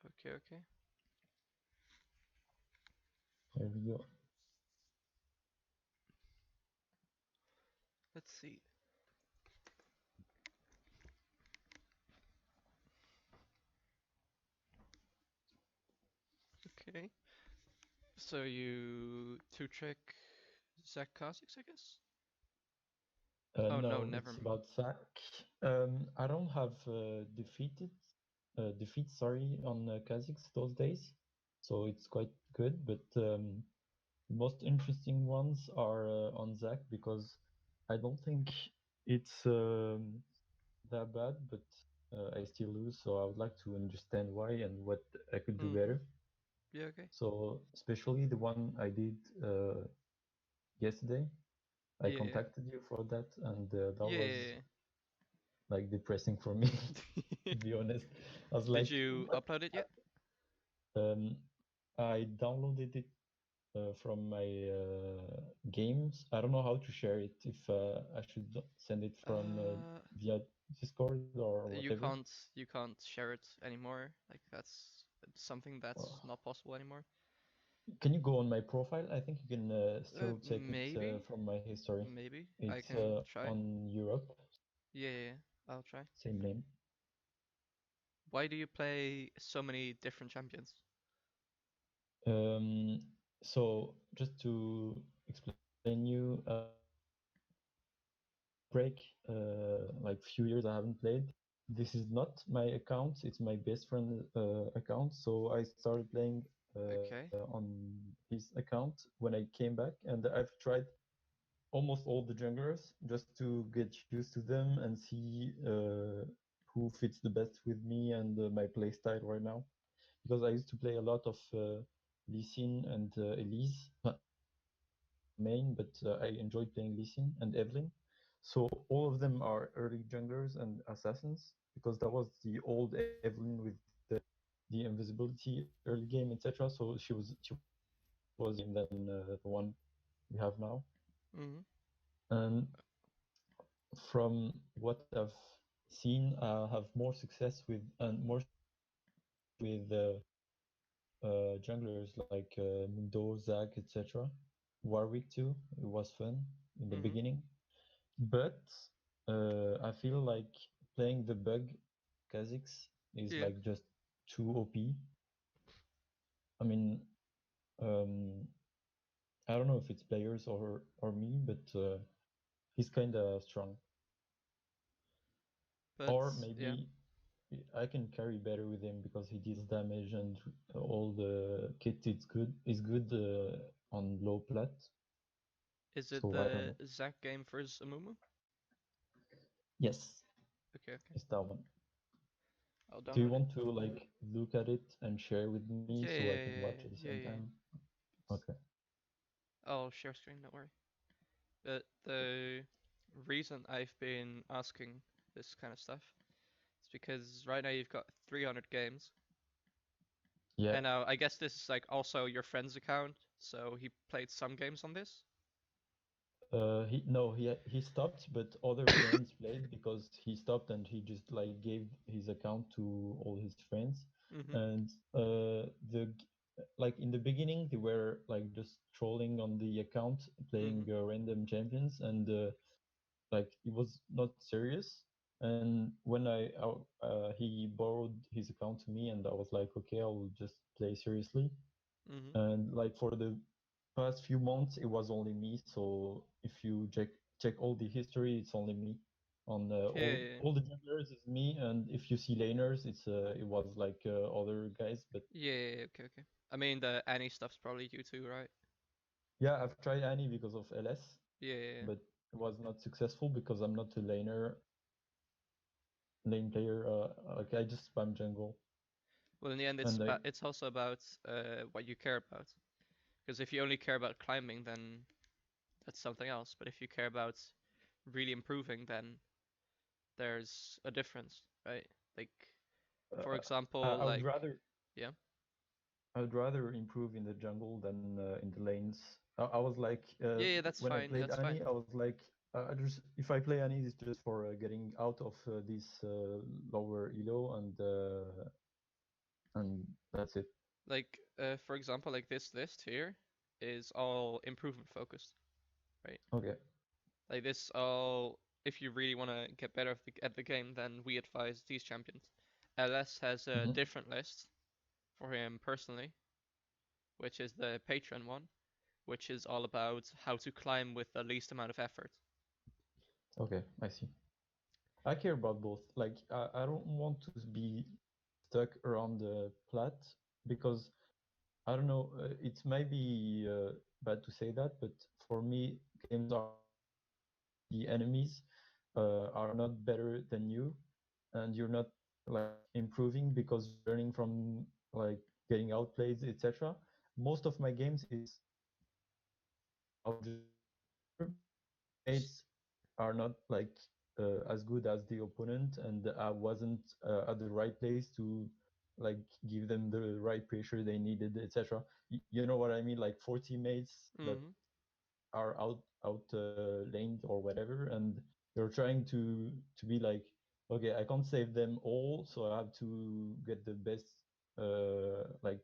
Okay, okay. Here we go. Let's see. Okay. So you two trick Zach Kha'Zix, I guess? Oh no, No, never it's mind. about Zack. I don't have defeat, sorry, on Kha'Zix those days, so it's quite good. But the most interesting ones are on Zack because I don't think it's that bad, but I still lose. So I would like to understand why and what I could do Mm-hmm. better. Yeah, okay. So especially the one I did yesterday, I Yeah, contacted you for that, and that yeah. was Yeah. like depressing for me, Yeah. to be honest. I was Did like, you what? upload it yet? Um, I downloaded it from my games. I don't know how to share it. If I should send it from Uh, via Discord or whatever. you can't share it anymore. Like that's something that's Uh, not possible anymore. Can you go on my profile? I think you can still check it Maybe, from my history. maybe I It's can try. on Europe, Yeah, yeah, yeah, I'll try. same name. Why do you play so many different champions? Um, so just to explain you, break, like few years I haven't played. This is not my account; it's my best friend account. So I started playing Okay. on his account when I came back, and I've tried almost all the junglers just to get used to them and see who fits the best with me and my play style right now. Because I used to play a lot of Lee Sin and Elise, not main, but I enjoyed playing Lee Sin and Evelyn. So all of them are early junglers and assassins because that was the old Evelyn with the invisibility early game, etc. So she was easier to play than the one we have now. Mm-hmm. And from what I've seen, I have more success with and more with junglers like Mundo, Zag, etc. Warwick too. It was fun in the Mm-hmm. beginning, but I feel like playing the bug Kha'Zix is Yeah. like just too OP. I mean, um, I don't know if it's players or me, but he's kind of strong. But Or yeah. maybe I can carry better with him because he deals damage and all the kit is good on low plat. Is it So I don't the know. Zac game versus Amumu? Yes, Okay, okay. it's that one. I'll Do you download it. want to like look at it and share with me Yeah, so I can watch yeah, at the same yeah, yeah. time? Okay. I'll share screen, don't worry. But the reason I've been asking this kind of stuff is because right now you've got 300 games. Yeah. And now I guess this is like also your friend's account, so he played some games on this. He stopped, but other friends played because he stopped and he just like gave his account to all his friends. Mm-hmm. And the like in the beginning they were like just trolling on the account, Mm-hmm. playing random champions, and like it was not serious. And when he borrowed his account to me, and I was like, okay, I will just play seriously. Mm-hmm. And like for the past few months it was only me, so if you check all the history, it's only me on Yeah, yeah, all the junglers is me, and if you see laners, it was like other guys. But yeah, yeah, okay, okay. I mean, the Annie stuff's probably you too, right? yeah, I've tried Annie because of LS, Yeah, yeah, yeah. but it was not successful because I'm not a lane player. Like I just spam jungle. Well, in the end, And I it's also about what you care about. Because if you only care about climbing, then that's something else. But if you care about really improving, then there's a difference, right? Like, for example, I would like, rather yeah, improve in the jungle than in the lanes. I was like, yeah, yeah, that's when I fine, played that's fine. Annie, I was like, I just if I play Annie, it's just for getting out of this lower elo, and and that's it. Like, for example, like this list here is all improvement focused, right? Okay. Like this all, if you really want to get better at the game, then we advise these champions. LS has a Hmm. different list for him personally, which is the patron one, which is all about how to climb with the least amount of effort. Okay, I see. I care about both. Like, I don't want to be stuck around the plat because I don't know. It might be bad to say that, but for me, games are the enemies are not better than you, and you're not like improving because you're learning from like getting outplayed, etc. Most of my games is I'll just better, teammates are not like as good as the opponent, and I wasn't at the right place to like give them the right pressure they needed, etc. You know what I mean? Like four teammates that Mm-hmm. are out laned or whatever, and you're trying to be like, okay, I can't save them all, so I have to get the best. Like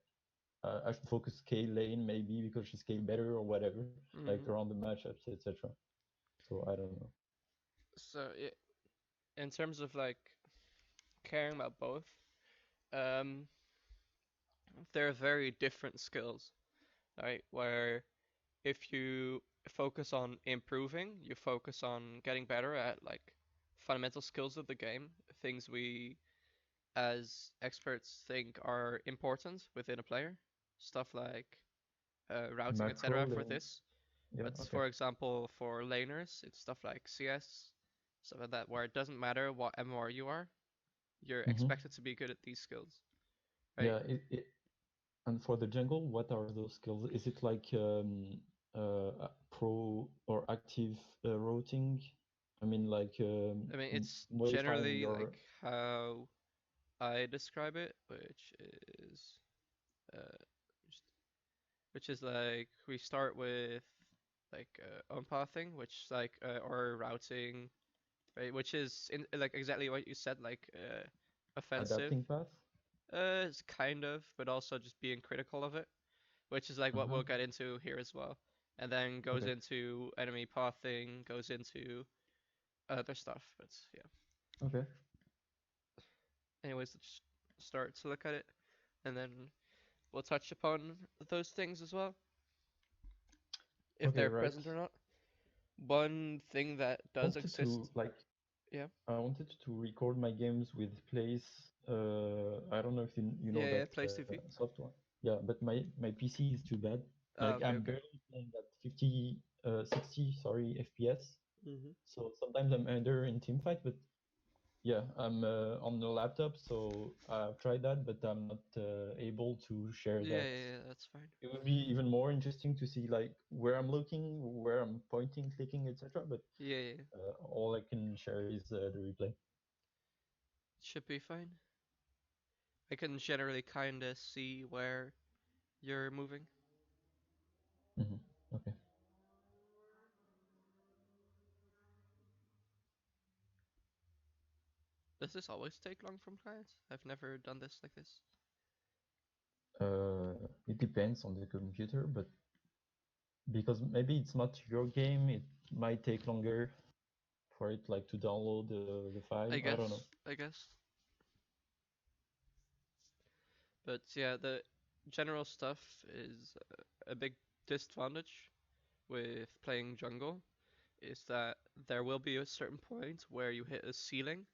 I should focus K lane maybe because she's K better or whatever, like Mm-hmm. around the matchups, etc. So I don't know. So in terms of like caring about both, um, they're very different skills, right? Where if you focus on improving, you focus on getting better at like fundamental skills of the game, things we as experts think are important within a player, stuff like routing, Macro etc. for lane. this. Yeah. But Okay. for example, for laners, it's stuff like CS, stuff like that, where it doesn't matter what MMR you are, you're Mm-hmm. expected to be good at these skills, right? Yeah. And for the jungle, what are those skills? Is it like pro or active routing? I mean, like I mean, it's modifying generally your like how I describe it, is uh, just- which is like we start with like unpathing, which like or routing, right? Which is in like exactly what you said, like offensive. adapting path. It's kind of, but also just being critical of it, which is like what Uh-huh. we'll get into here as well. And then goes Okay. into enemy pathing, goes into other stuff. But yeah. Okay. Anyways, let's start to look at it, and then we'll touch upon those things as well, if Okay. they're Right. present or not. One thing that I does wanted to exist, like yeah, I wanted to record my games with Place. I don't know if you know yeah, yeah, that Place TV. software. Yeah, but my PC is too bad. Oh, Like okay, I'm okay. barely playing at 60, sorry, FPS. Mm-hmm. So sometimes I'm under in teamfight, but yeah, I'm on the laptop, so I've tried that, but I'm not able to share Yeah, that. yeah, yeah, that's fine. It would be even more interesting to see like where I'm looking, where I'm pointing, clicking, etc. But Yeah, yeah, yeah. all I can share is the replay. Should be fine. I can generally kind of see where you're moving. Hmm. Okay. Does this always take long from clients? I've never done this like this. It depends on the computer, but because maybe it's not your game, it might take longer for it like to download the file. I I don't know. guess, I guess. But yeah, the general stuff is a big disadvantage with playing jungle is that there will be a certain point where you hit a ceiling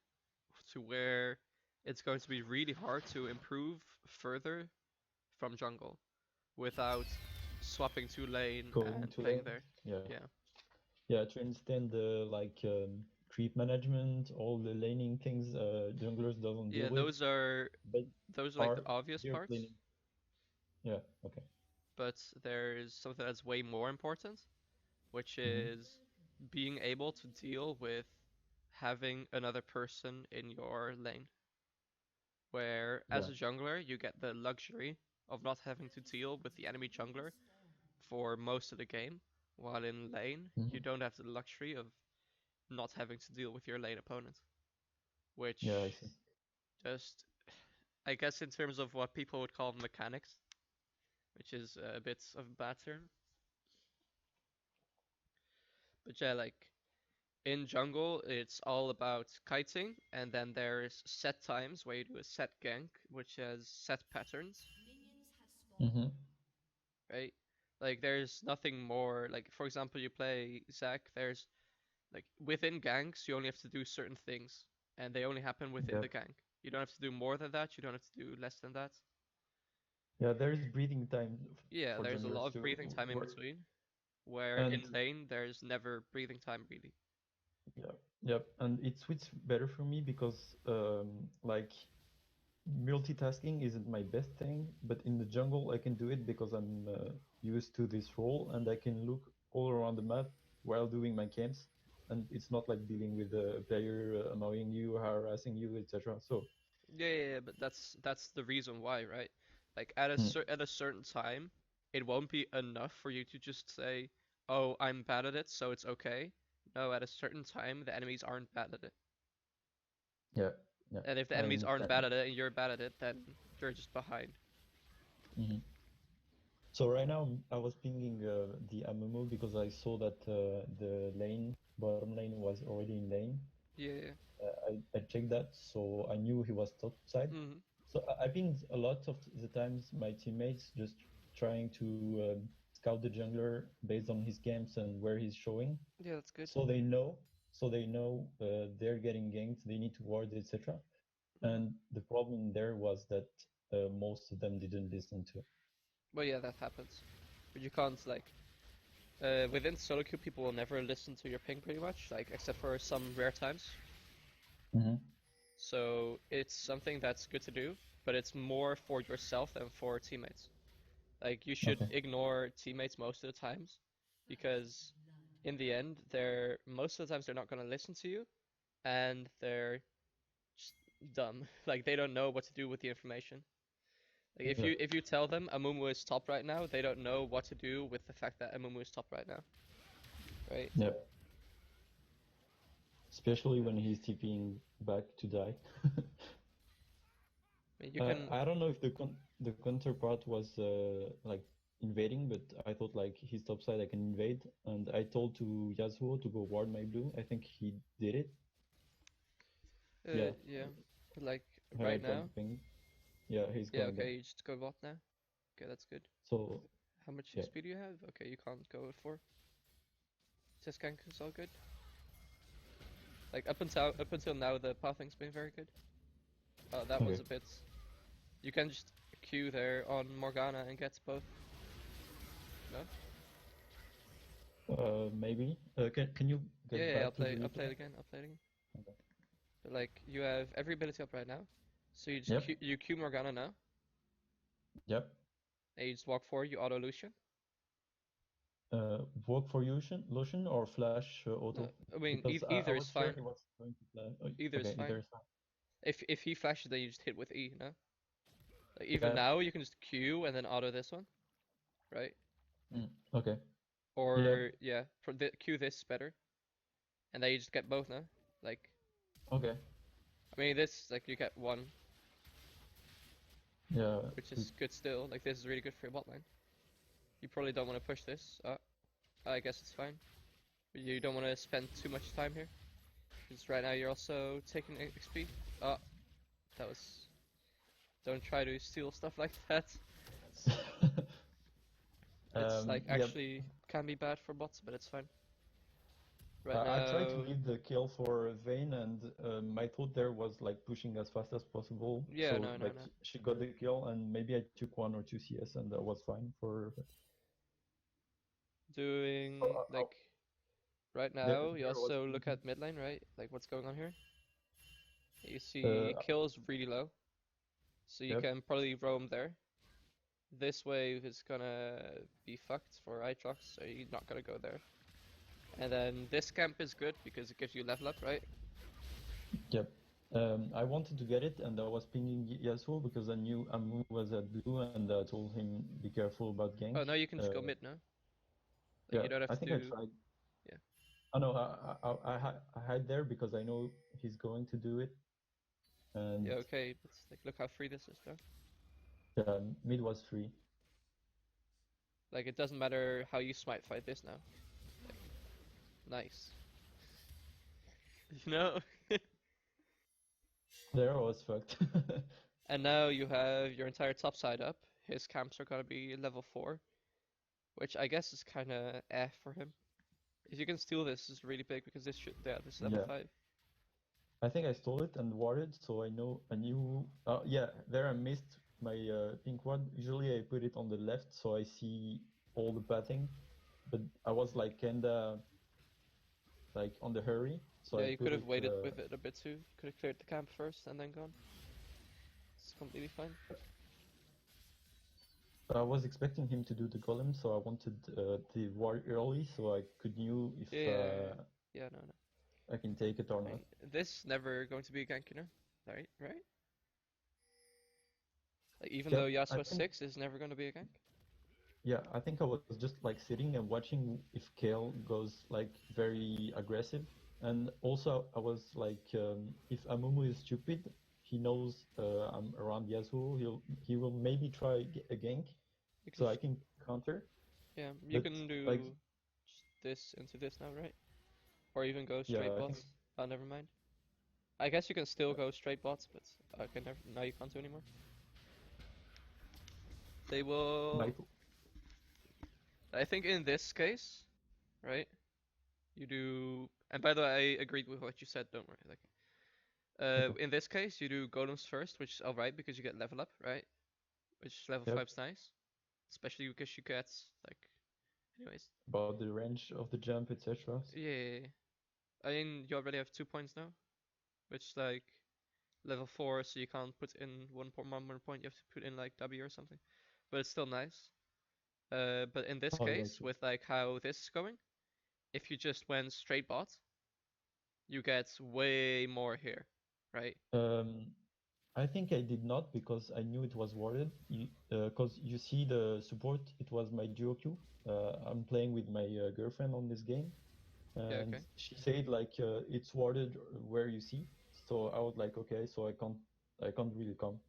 to where it's going to be really hard to improve further from jungle without swapping to lane Going and to playing lane, there. yeah, Yeah. yeah. To understand the like creep management, all the laning things junglers doesn't deal Yeah, with, but those are like the are obvious easier parts, laning. Yeah. Okay. but there's something that's way more important, which Hmm. is being able to deal with having another person in your lane. Where as Yeah. a jungler, you get the luxury of not having to deal with the enemy jungler for most of the game, while in lane, you Hmm. don't have the luxury of not having to deal with your lane opponent, Yeah, I which see. just I guess in terms of what people would call mechanics, which is a bit of a bad term. But yeah, like in jungle, it's all about kiting, and then there's set times where you do a set gank, which has set patterns, Mm-hmm. right? Like there's nothing more. Like for example, you play Zac. There's like within ganks, you only have to do certain things, and they only happen within the Yep. gank. You don't have to do more than that. You don't have to do less than that. Yeah, there is breathing time Yeah, for there's a lot junglers of too. breathing time in between, where And in lane there's never breathing time really. yeah, yep. And it suits better for me because like multitasking isn't my best thing, but in the jungle I can do it because I'm used to this role and I can look all around the map while doing my camps. And it's not like dealing with a player annoying you, harassing you, etc. So, Yeah, but that's the reason why, right? Like at hmm, at a certain time, it won't be enough for you to just say, "Oh, I'm bad at it, so it's okay." No, at a certain time, the enemies aren't bad at it. yeah, yeah, And if the I enemies aren't understand bad that. at it and you're bad at it, then you're just behind. Mhm. So right now I was pinging the Amumu because I saw that the lane, bottom lane was already in lane. Yeah. I checked that, so I knew he was top side. Mm-hmm. So I pinged a lot of the times my teammates just trying to scout the jungler based on his camps and where he's showing, Yeah, that's good. so they know, they're getting ganked, they need to ward, etc. Mm-hmm. And the problem there was that most of them didn't listen to. Well, yeah, that happens. But you can't like within solo queue, people will never listen to your ping pretty much, like except for some rare times. Mm-hmm. So it's something that's good to do, but it's more for yourself than for teammates. Like you should Okay. ignore teammates most of the times because in the end, they're most of the times they're not gonna listen to you and they're just dumb. Like they don't know what to do with the information. Like Yeah. if you tell them Amumu is top right now, they don't know what to do with the fact that Amumu is top right now, right? Yeah. Especially when he's TPing back to die. I mean, you can I don't know if the counterpart was like invading, but I thought like his top side I can invade, and I told to Yasuo to go ward my blue. I think he did it. Yeah, yeah, like I right got now. the ping. Yeah, he's Yeah, going back. okay, you just go bot now. Okay, that's good. So How much yeah, XP do you have? Okay, you can't go at 4. Siskank is all good. Like up until now, the pathing's been very good. Oh, that okay. was a bit. You can just Q there on Morgana and get both. No? Maybe. Can you Yeah, get yeah, back to the I'll play replay? it again. I'll play it again. Okay. But like, you have every ability up right now. So you just Yep. You Q Morgana now, Yep. and you just walk forward. You auto Lucian. Work for Lucian or flash No, auto? I mean Because I either is was sure fine. he was going to flash. Either is Okay, fine. either is fine. If he flashes, then you just hit with E. No. Like even Yeah. now, you can just Q and then auto this one, right? Okay. Yeah. Or yeah, for the Q this better, and then you just get both now. Like Okay. I mean this, like you get one, Yeah. which Sweet. is good still. Like this is really good for your bot lane. You probably don't want to push this. I guess it's fine. But you don't want to spend too much time here, because right now you're also taking XP. Oh, that was. Don't try to steal stuff like that. It's like Yep. actually can be bad for bots, but it's fine. Right I tried to now, leave the kill for Vayne, and my thought there was like pushing as fast as possible. yeah, So no, no, like no. she got the kill, and maybe I took 1 or 2 CS, and that was fine for. Doing like right now, you There was. also look at mid lane, right? Like what's going on here. You Uh, see kill is really low, so you yep. can probably roam there. This wave is gonna be fucked for Aatrox, so you're not gonna go there. And then this camp is good because it gives you level up, right? Yep. I wanted to get it, and I was pinging Yasuo because I knew Amu was at blue, and I told him be careful about gank. Oh, now you can just go mid now. Like Yeah, you don't have I to think I do. tried. Yeah. Oh no, I hide there because I know he's going to do it, And Yeah, okay, but like look how free this is though. mid was free. Like it doesn't matter how you smite fight this now. Like, nice. You know? There I was fucked. And now you have your entire top side up. His camps are gonna be level 4, which I guess is kinda for him. If you can steal this, is really big because this should, yeah, this is level Yeah. 5. I think I stole it and warded, so I knew. Yeah, there I missed my pink ward. Usually I put it on the left, so I see all the pathing. But I was like kinda like on the hurry, so Yeah, I you put could have it. waited with it a bit too. Could have cleared the camp first and then gone. It's completely fine. I was expecting him to do the golem, so I wanted the ward early, so I could knew if Yeah, yeah, no, no. I can take it or I not. mean, this never going to be a gank, you know? Right, right? Like even Yeah, though I Yasuo think 6 is never going to be a gank. Yeah, I think I was just like sitting and watching if Kale goes like very aggressive. And also I was like, if Amumu is stupid, he knows I'm around Yasuo. He will maybe try a gank, You can so I just, can counter. yeah, you But can like, do just this into this now, right? Or even go straight yeah, I think bots. Oh, never mind. I guess you can still go straight bots, but okay, never, now you can't do anymore. They will. Michael. I think in this case, right? You do. And by the way, I agreed with what you said. Don't worry. Like, Okay. in this case, you do golems first, which is alright because you get level up, right? Which level Yep. 5's nice, especially because you get like. Anyways. About the range of the jump, etc. Yeah. I mean, you already have 2 points now, which like level 4, so you can't put in one more point. You have to put in like W or something, but it's still nice. But in this Oh, case, gotcha. with like how this is going, if you just went straight bot, you get way more here, right? I think I did not because I knew it was warded. Because you see the support, it was my duo queue. I'm playing with my girlfriend on this game, Yeah, and okay. she said like it's warded where you see. So I was like, okay, so I can't really come.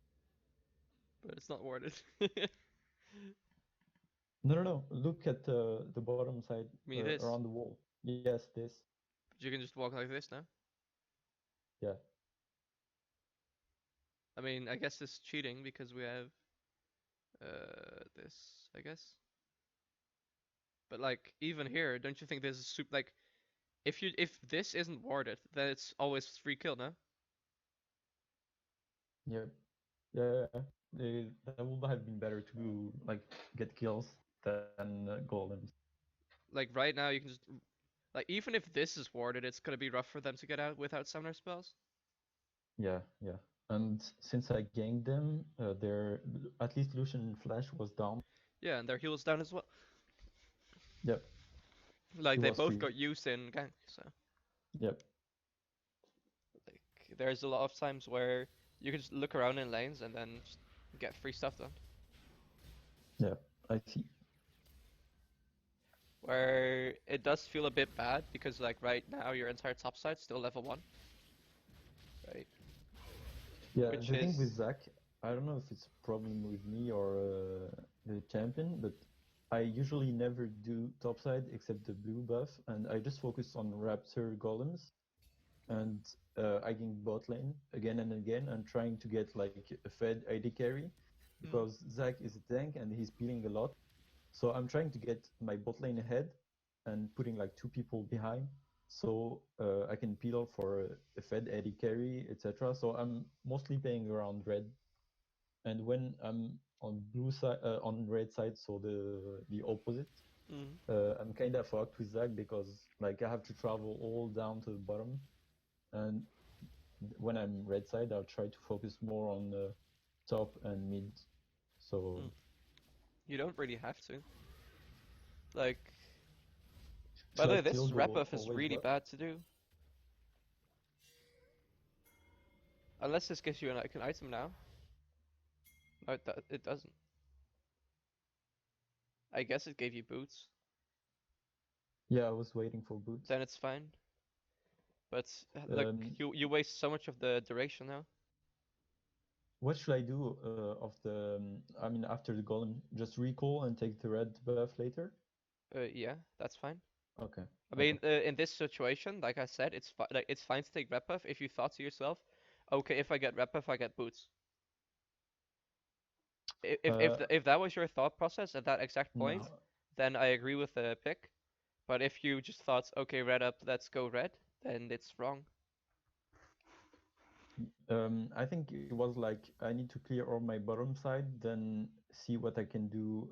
But it's not warded. No, no, no. Look at the bottom side Me this. around the wall. Yes, this. But you can just walk like this now. Yeah. I mean, I guess it's cheating because we have this, I guess. But like even here, don't you think this is super like if this isn't warded, then it's always free kill, no? Yeah. Yeah. That would have been better to like get kills than golems. Like right now you can just like even if this is warded, it's gonna be rough for them to get out without summoner spells. Yeah, yeah. And since I ganked them, their at least Lucian Flash was down. Yeah, and their heal's down as well. Yep, Like he they was both free. got used in gank, so Yep. like there's a lot of times where you can just look around in lanes and then just get free stuff done. Yeah, I see. Where it does feel a bit bad because like right now your entire top side's still level 1, right? Yeah, Which the thing is with Zac, I don't know if it's a problem with me or the champion, but I usually never do topside except the blue buff, and I just focus on Raptor golems, and I gank bot lane again and again, and trying to get like a fed AD carry, mm, because Zac is a tank and he's peeling a lot. So I'm trying to get my bot lane ahead and putting like 2 people behind, so I can peel for a fed AD carry, etc. So I'm mostly playing around red, and when I'm on blue side, on red side, so the opposite, mm. I'm kind of fucked with that because like I have to travel all down to the bottom, and when I'm red side, I'll try to focus more on the top and mid. So Mm. You don't really have to. Like, by should the I way, this still wrap go buff is always really buff? bad to do. Unless this gives you like an item now. No, it doesn't. I guess it gave you boots. Yeah, I was waiting for boots. Then it's fine. But look, Um, you waste so much of the duration now. What should I do of the? I mean, after the golem, just recall and take the red buff later. Yeah, that's fine. Okay. I Okay. mean, in this situation, like I said, it's fine to take red buff if you thought to yourself, okay, if I get red buff, I get boots. Uh, If that was your thought process at that exact point, no. then I agree with the pick. But if you just thought, okay, red up, let's go red, then it's wrong. I think it was like I need to clear all my bottom side, then see what I can do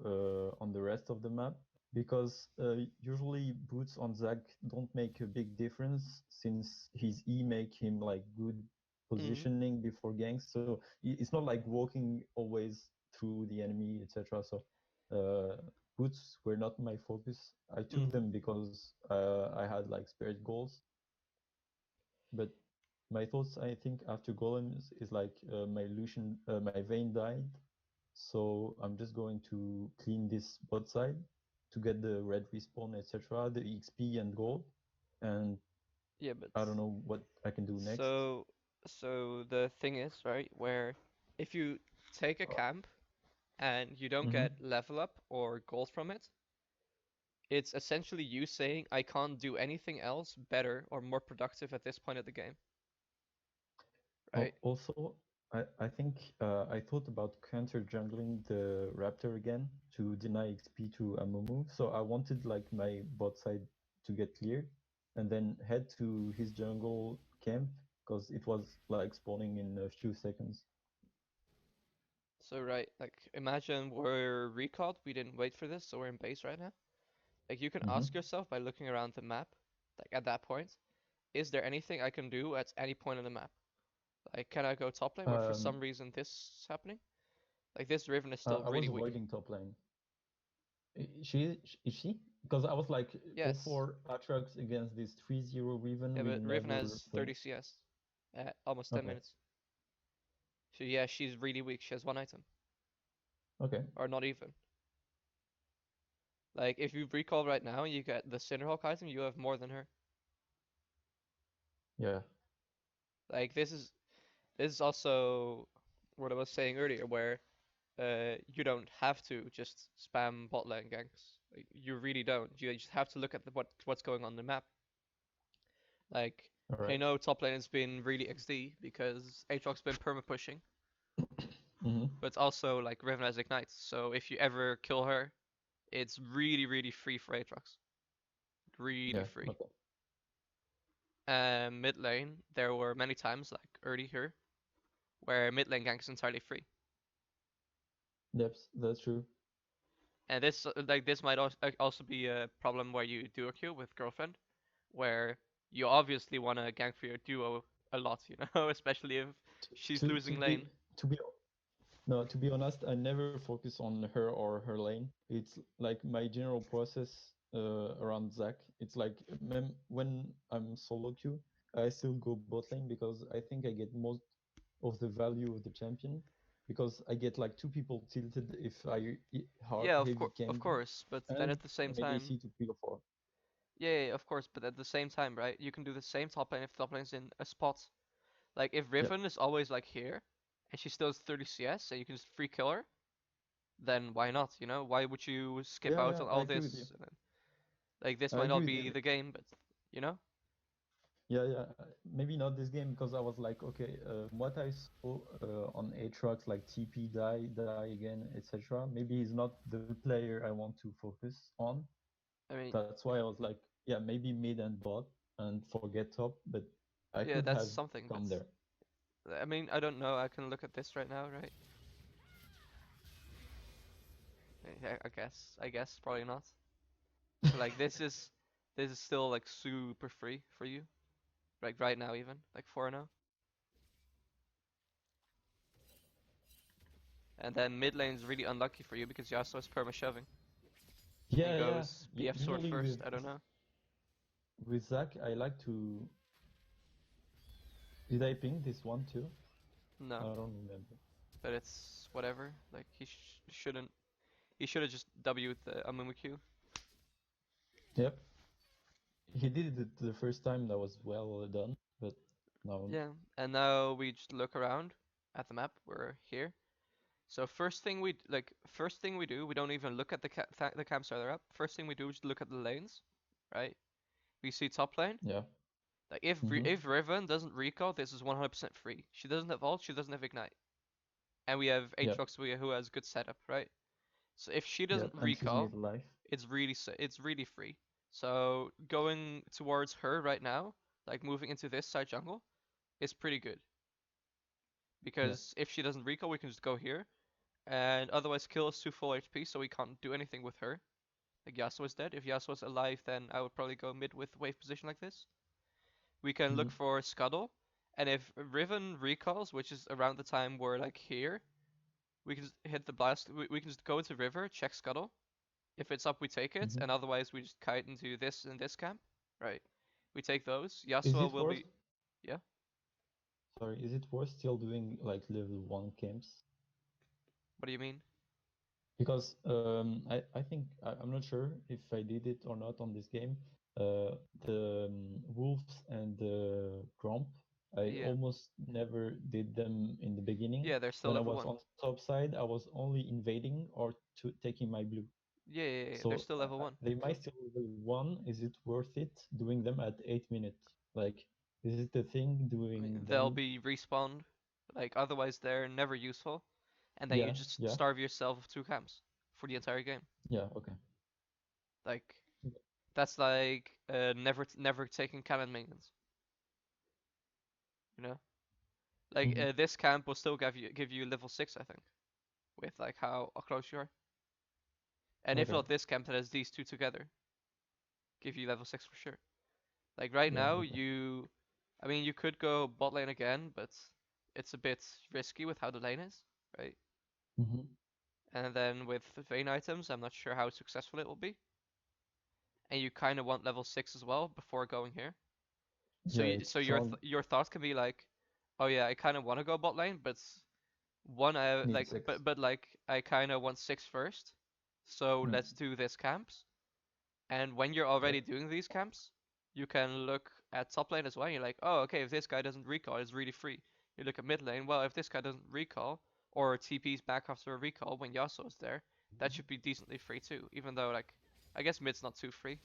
on the rest of the map. Because usually boots on Zac don't make a big difference since his E make him like good positioning before ganks. So it's not like walking always through the enemy, etc. So boots were not my focus. I took them because I had like spirit goals. But my thoughts, I think, after golems is like my Vayne died, so I'm just going to clean this bot side to get the red respawn, etc., the XP and gold, and Yeah, but I don't know what I can do next. so the thing is, right, where if you take a camp and you don't Mm-hmm. get level up or gold from it, it's essentially you saying I can't do anything else better or more productive at this point of the game, right? Also, I think I thought about counter jungling the Raptor again to deny XP to Amumu. So I wanted like my bot side to get cleared and then head to his jungle camp because it was like spawning in a few seconds. So right, like imagine we're recalled, we didn't wait for this, so we're in base right now. Like you can Mm-hmm. ask yourself by looking around the map, like at that point, is there anything I can do at any point on the map? Like can I go top lane where for Um, some reason this is happening? Like this Riven is still I really was weak. avoiding top lane. Is she? Because I was like Yes. 0-4 Atrax against this 3-0 Riven Yeah, will but Riven never has win. 30 CS at almost 10 Okay. minutes. So yeah, she's really weak. She has one item. Okay. Or not even. Like if you recall right now and you get the Cinderhawk item, you have more than her. Yeah. Like this is also what I was saying earlier, where you don't have to just spam bot lane ganks. Like, you really don't. You just have to look at what's going on the map. Like All I right. know top lane has been really XD because Aatrox's been perma pushing, Mm-hmm. but also like Riven has Ignite. So if you ever kill her, it's really free for Aatrox. Really Yeah. free. Okay. Mid lane, there were many times like early here where mid lane gank is entirely free. Yep, that's true. And this might also be a problem where you duo queue with girlfriend, where you obviously want to gank for your duo a lot, you know, especially if she's To losing be lane. to be no, to be honest, I never focus on her or her lane. It's like my general process around Zac. It's like when I'm solo queue, I still go bot lane because I think I get most of the value of the champion because I get like two people tilted if I hard Yeah, heavy of gank course, but then and at the same make time, AC to 3 or 4. yeah, of course, but at the same time, right? You can do the same top lane if top lane's in a spot. Like if Yep. Riven is always like here, and she still has 30 CS, and you can just free kill her, then why not? You know, why would you skip Yeah, out yeah, on I all agree with you. this? Like this I might agree not with be you. the game, but you know. Yeah, yeah. Maybe not this game because I was like, okay, what I saw on Aatrox, like TP die again, etc. Maybe he's not the player I want to focus on. I mean, That's why I was like, yeah, maybe mid and bot and forget top, but I yeah, could that's have something, but gone there. I mean, I don't know. I can look at this right now, right? Yeah, I guess probably not. Like this is still like super free for you, like right now even, like 4-0. And then mid lane is really unlucky for you because Yasuo is perma shoving. He Yeah, yeah. goes BF sword Usually first. I don't know. with Zac, I like to. Did I ping this one too? I No, don't remember. but it's whatever. Like shouldn't. He should have just W'd the Amumu Q. Yep. He did it the first time. That was well done, but now. Yeah, and now we just look around, at the map. We're here. So first thing we do, we don't even look at the camps that are up. First thing we do is look at the lanes, right? We see top lane. Yeah. Like if Riven doesn't recall, this is 100% free. She doesn't have ult, she doesn't have ignite, and we have Yep. Aatrox who has good setup, right? So if she Yep. doesn't And Susan recall, is alive. it's really free. So going towards her right now, like moving into this side jungle, is pretty good. Because if she doesn't recall, we can just go here, and otherwise kill is to full HP, so we can't do anything with her. Like Yasuo is dead. If Yasuo is alive, then I would probably go mid with wave position like this. We can look for Scuttle, and if Riven recalls, which is around the time we're like here, we can just hit the blast. We can just go into river, check Scuttle. If it's up, we take it, and otherwise we just kite into this and this camp. Right. We take those. Yasuo will be. Yeah. Sorry, is it worth still doing like level 1 camps? What do you mean? Because I think I'm not sure if I did it or not on this game. The wolves and the Gromp, I almost never did them in the beginning. Yeah, they're still when I level was 1. on top side, I was only invading or taking my blue. Yeah, So they're still level 1. they might still level 1. Is it worth it doing them at 8 minutes? Like, is it the thing doing They'll them? be respawned. Like otherwise they're never useful, and then you just starve yourself of 2 camps for the entire game. Yeah. Okay. Like that's like never taking cannon maintenance. You know, like this camp will still give you level 6, I think, with like how close you are. And if not this camp, that has these two together, give you level 6 for sure. Like right now, I mean, you could go bot lane again, but it's a bit risky with how the lane is, right? And then with Vayne items, I'm not sure how successful it will be. And you kind of want level 6 as well before going here. So your thoughts can be like, oh yeah, I kind of want to go bot lane, but like I kind of want 6 first. So let's do this camps. And when you're already doing these camps, you can look at top lane as well. You're like, oh, okay, if this guy doesn't recall, it's really free. You look at mid lane, well, if this guy doesn't recall, or TP's back after a recall when Yasuo is there, that should be decently free too. Even though, like, I guess mid's not too free.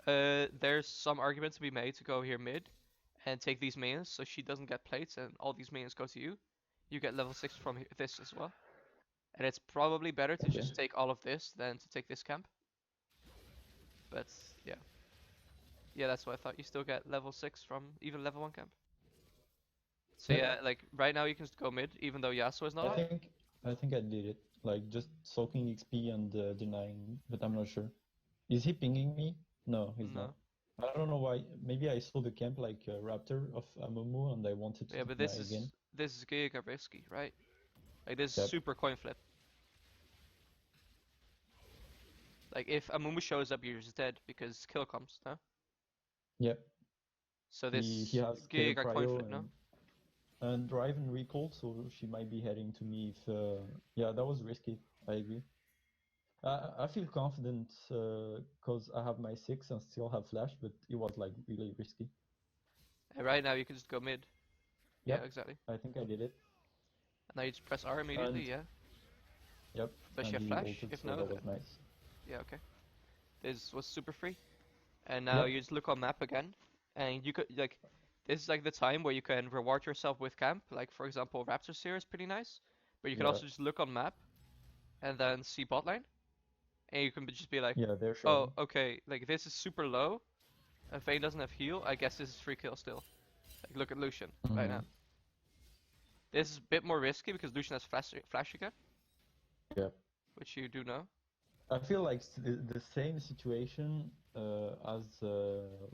There's some argument to be made to go here mid and take these minions so she doesn't get plates and all these minions go to you. You get level 6 from this as well. And it's probably better to just take all of this than to take this camp. But yeah. Yeah, that's what I thought. You still get level 6 from even level 1 camp. So yeah, like right now you can just go mid, even though Yasuo is not up. I think I did it. Like just soaking XP and denying, but I'm not sure. Is he pinging me? No, he's not. I don't know why. Maybe I saw the camp like Raptor of Amumu and I wanted to. Yeah, but this is giga risky, right? Like this is super coin flip. Like if Amumu shows up, you're just dead because kill comes, no? Yep. So this he has giga coin flip, no? And drive and recall, so she might be heading to me if yeah, that was risky. I agree. I feel confident because I have my 6 and still have flash, but it was like really risky. And right now you can just go mid. Yep. Yeah, exactly. I think I did it. And now you just press R immediately, yeah. Yep. Does she have flash? If no, that was nice. Yeah, okay. This was super free. And now you just look on map again, and you could like, this is like the time where you can reward yourself with camp. Like for example, Raptor Seer is pretty nice, but you can also just look on map, and then see bot lane, and you can just be like, oh, okay, like this is super low. Vayne doesn't have heal. I guess this is free kill still. Like look at Lucian right now. This is a bit more risky because Lucian has flash again. Yeah. Which you do know. I feel like the same situation as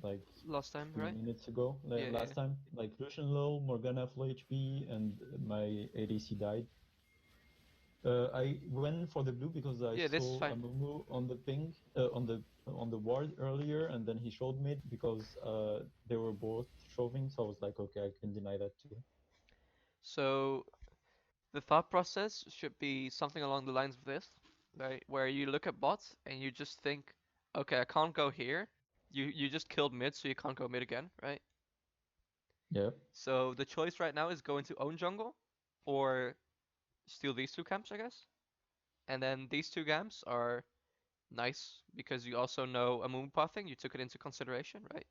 like last time, right? Minutes ago, like last time, like Lucian low, Morgana full HP, and my ADC died. I went for the blue because I saw Amumu on the ping, on the ward earlier, and then he showed mid because they were both shoving, so I was like, okay, I can deny that too. So the thought process should be something along the lines of this, right? Where you look at bots and you just think, okay, I can't go here. You just killed mid, so you can't go mid again, right? Yeah. So the choice right now is go into own jungle or steal these two camps, I guess. And then these two camps are nice because you also know a moon pathing. You took it into consideration, right?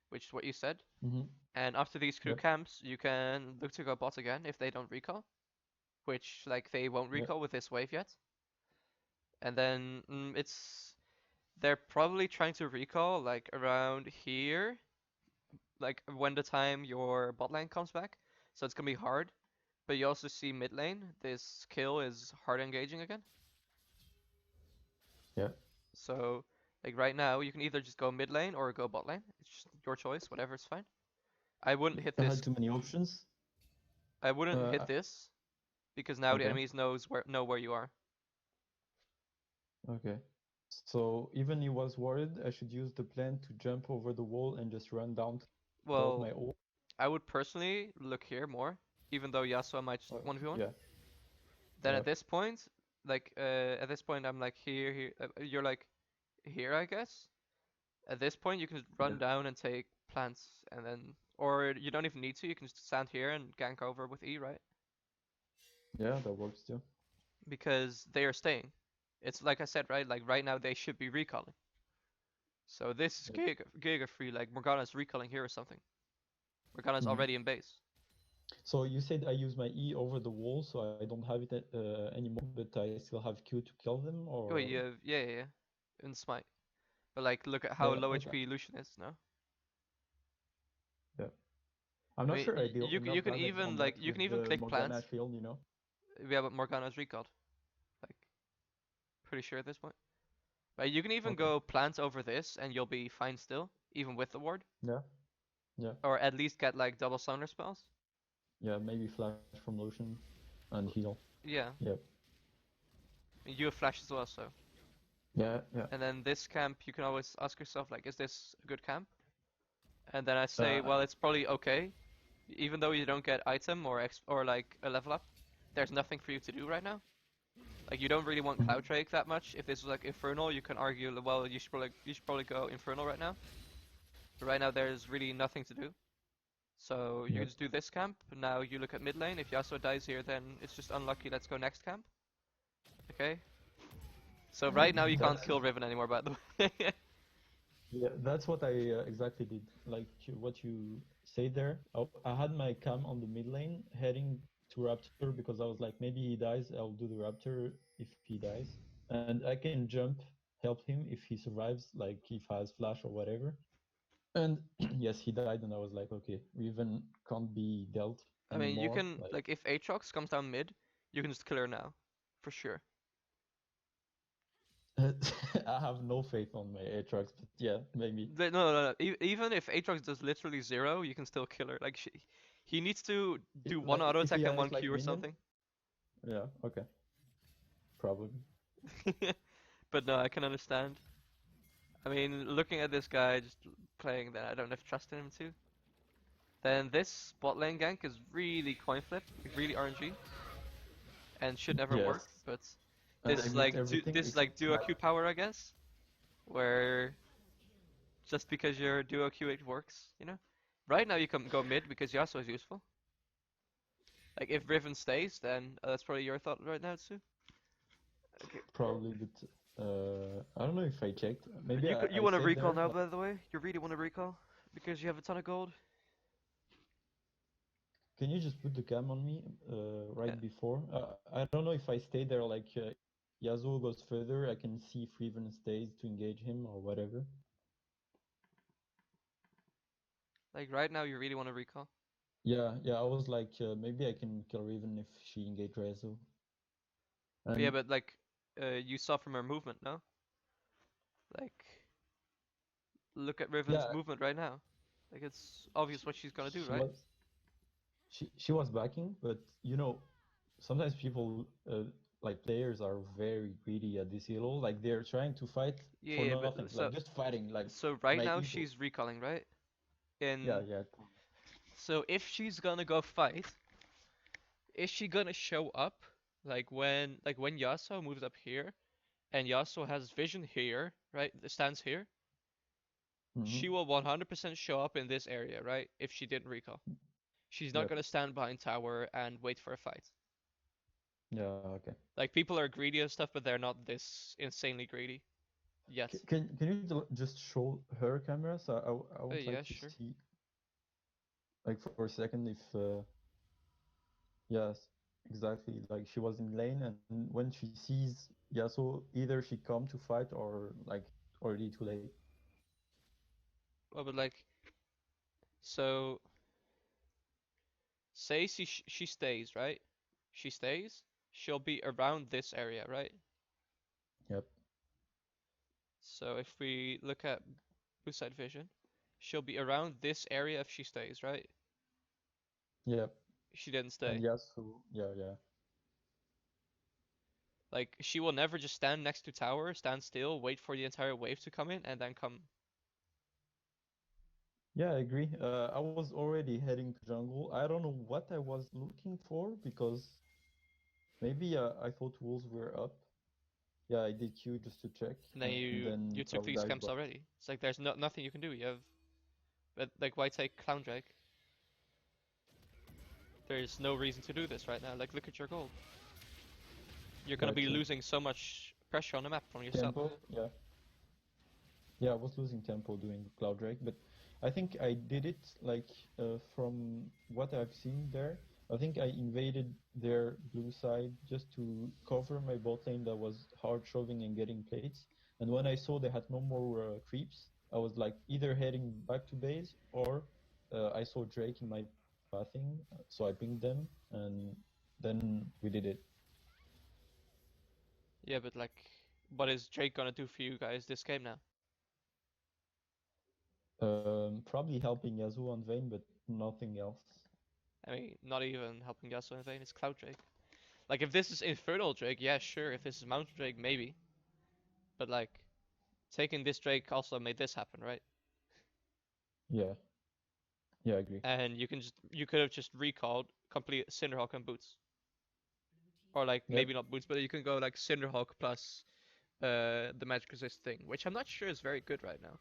Which is what you said. Mm-hmm. And after these two Yep. camps, you can look to go bot again if they don't recall, which like they won't Yep. recall with this wave yet. And then they're probably trying to recall like around here, like when the time your bot lane comes back. So it's gonna be hard. But you also see mid lane, this kill is hard engaging again. Yeah. So like right now, you can either just go mid lane or go bot lane. It's just your choice, whatever is fine. I wouldn't hit I had this. too many options. I wouldn't hit Uh, this because now the okay. enemies know where you are. Okay. So even he was worried, I should use the plan to jump over the wall and just run down without Well, my ult. I would personally look here more, even though Yasuo might just 1v1. Yeah. Then Yep. at this point, I'm like here. You're like here, I guess. At this point, you can just run Yeah. down and take plants, and then, or you don't even need to. You can just stand here and gank over with E, right? Yeah, that works too. Because they are staying. It's like I said, right? Like right now, they should be recalling. So this is Yep. Giga free. Like Morgana's recalling here or something. Morgana's Mhm. already in base. So you said I use my E over the wall, so I don't have it anymore, but I still have Q to kill them, Oh, or yeah. In smite. But like, look at how yeah, low okay, HP Lucian is. No. yeah. I'm I not mean, sure I did you enough can damage even on that like you with can even the click Morgana plants. shield, you know? Yeah, but Morgana's recalled. Like, pretty sure at this point. But you can even Okay. go plants over this, and you'll be fine still, even with the ward. Yeah, yeah, Or at least get like double summoner spells. yeah. Maybe flash from Lucian and heal. Yeah, Yep. you have flash as well, so. Yeah, yeah. And then this camp, you can always ask yourself like, is this a good camp? And then I say, Uh, well, it's probably okay, even though you don't get item or like a level up. There's nothing for you to do right now. Like you don't really want mhm. Cloud Drake that much. If this was like Infernal, you can argue, well, you should probably go Infernal right now. But right now there's really nothing to do. So you Yep. just do this camp. Now you look at mid lane. If Yasuo dies here, then it's just unlucky. Let's go next camp. Okay. So right now you can't That's kill Riven anymore, by the way. yeah, that's what I exactly did. Like what you say there. I had my cam on the mid lane heading to Raptor because I was like, maybe he dies, I'll do the Raptor if he dies. And I can jump, help him if he survives, like if he has flash or whatever. And yes, he died, and I was like, okay, Riven can't be dealt I mean, you anymore. can like if Aatrox comes down mid, you can just kill her now, for sure. I have no faith on my Aatrox, but yeah, maybe. No. Even if Aatrox does literally zero, you can still kill her. Like he needs to do one Like auto if he attack and one has Q like or minion, something. yeah, okay, probably. But no, I can understand. I mean, looking at this guy just playing that, I don't have trust in him too. Then this bot lane gank is really coin flip, like really RNG, and should never Yes, work. But and I missed everything this except like duo Q power, I guess, where just because your duo Q it works, you know. Right now you can go mid because Yasuo is useful. Like if Riven stays, then that's probably your thought right now too. Okay. probably, but I don't know if I checked. Maybe You I want to stayed recall there. now, Like, by the way? You really want to recall because you have a ton of gold. can you just put the cam on me Yeah. right before? I don't know if I stay there. Like Yasuo goes further, I can see if Riven stays to engage him or whatever. Like right now, you really want to recall. Yeah, yeah. I was like, maybe I can kill Riven if she engage Yasuo. But yeah, And but like, you saw from her movement, no? Like, look at Riven's yeah, movement right now. Like it's obvious what she's gonna do, she right? was she was backing, but you know, sometimes people like players are very greedy at this elo. Like they're trying to fight for Yeah, but nothing, like just fighting, so right like now evil. she's recalling, right? Yeah, And yeah, so if she's gonna go fight, is she gonna show up like when Yasuo moves up here and Yasuo has vision here, right? Stands here. She Mm-hmm. will 100% show up in this area, right? If she didn't recall. She's not Yep. gonna stand behind tower and wait for a fight. Yeah. Okay. Like people are greedy and stuff, but they're not this insanely greedy yet. Can you just show her camera? So I would Yeah, like to sure. see, like for a second, if yes, exactly. Like she was in lane, and when she sees Yasuo, either she come to fight or like already too late. Well, but like, so say she stays, right? She stays. She'll be around this area, right? Yep. So if we look at blue side vision, she'll be around this area if she stays, right? Yep. She didn't And stay. Yasuo, yeah, yeah. Like she will never just stand next to tower, stand still, wait for the entire wave to come in, and then come. Yeah, I agree. I was already heading to jungle. I don't know what I was looking for because maybe I thought wolves were up. Yeah, I did Q just to check, And then and you then took our these guy camps got. already. It's like there's nothing you can do. You have, but like why take Clown Drake? There's no reason to do this right now. Like look at your gold. You're gonna Yeah, be true. losing so much pressure on the map from yourself. Tempo, yeah. Yeah, I was losing tempo doing Cloud Drake, but I think I did it like from what I've seen there. I think I invaded their blue side just to cover my bot lane that was hard shoving and getting plates. And when I saw they had no more creeps, I was like either heading back to base or I saw Drake in my pathing, so I pinged them and then we did it. Yeah, but like, what is Drake gonna do for you guys this game now? Probably helping Yasuo and Vayne, but nothing else. I mean, not even helping Yasuo in vain. It's Cloud Drake. Like if this is Infernal Drake, yeah, sure. If this is Mountain Drake, maybe. But like, taking this Drake also made this happen, right? Yeah, yeah, I agree. And you could have just recalled complete Cinderhawk and boots, or like Yep. maybe not boots, but you can go like Cinderhawk plus the magic resist thing, which I'm not sure is very good right now.